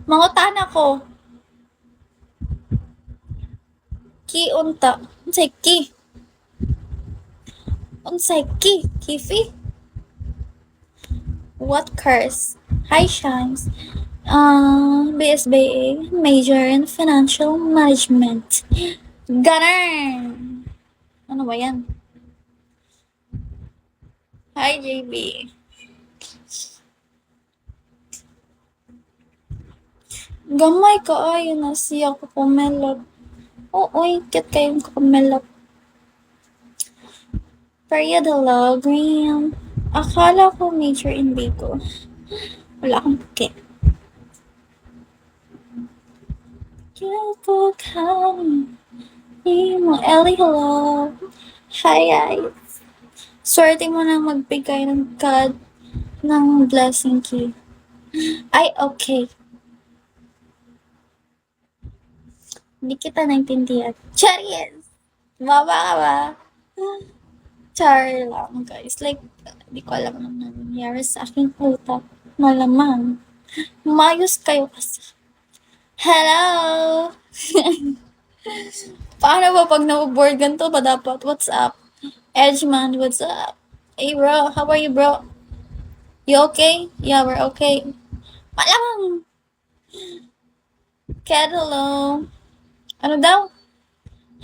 Mangutan ako. Ki unta. Unsay ki? Unsay ki? Kifi? What course? Hi, Shines. BSBA, major in financial management. Ganun! Ano ba yan? Hi, JB. Gamay ka ayo na siya ko kumelot. Oo, ikit kayong kumelot. Period, hello, Graham. Akala ko major in Bigo. Wala akong pake. Kiko kami. Mo, Ellie, hello. Hi, guys. Swerte mo na magbigay ng God ng blessing key. Ay, okay. Hindi kita naintindihan. Charis! Baba ka ba? Char lang, guys. Like, di ko alam ano nangyari sa aking utak. Malamang. Mayos kayo kasi. Hello! Paano ba pag na-board ganito ba dapat? What's up? Edgeman, what's up? Hey bro, how are you bro? You okay? Yeah, we're okay. Malamang! Ked, hello. Ano daw?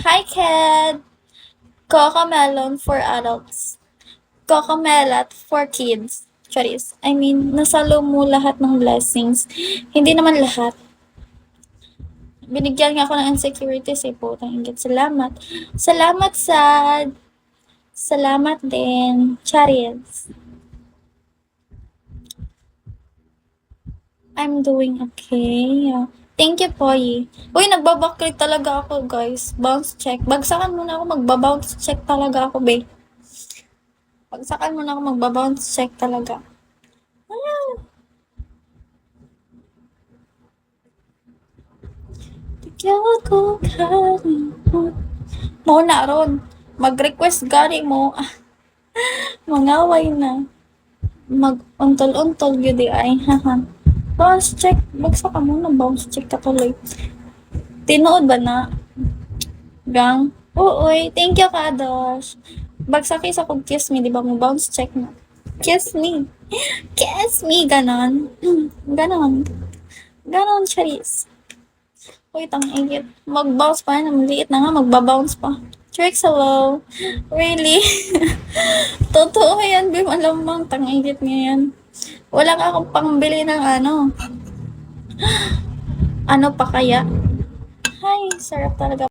Hi, Ked. Cocomelon for adults. Cocomelat for kids. Charis. I mean, nasalo mo lahat ng blessings. Hindi naman lahat. Binigyan nga ako ng insecurities eh, putang inggit. Salamat. Salamat, Sad. Salamat din. Charis. I'm doing okay. Yeah. Thank you, Poy. Uy, nagbabaklik talaga ako, guys. Bounce check. Bagsakan muna ako, magbabounce check talaga ako, babe. Bagsakan muna ako, magbabounce check talaga. Ikaw ko kalimut. Mo na ron. Mag-request gani mo. Mangaway na. Mag-untol-untol yun ay. Haha. Bounce check. Bagsa ka muna. Bounce check ka tuloy. Tinood ba na? Gang? Uy. Thank you, Kadosh. Bagsaki sa kong kiss me. Di ba mo bounce check na? Kiss me. Kiss me. Ganon. Ganon. Ganon, Charis. Uy, tang-ingit. Mag-bounce pa yan. Maliit na nga. Magbabounce pa. Tricks, hello. Really? Totoo yan, Bim. Alam tang-ingit niya yan. Wala ka akong pangbili ng ano. Ano pa kaya? Hi, sarap talaga.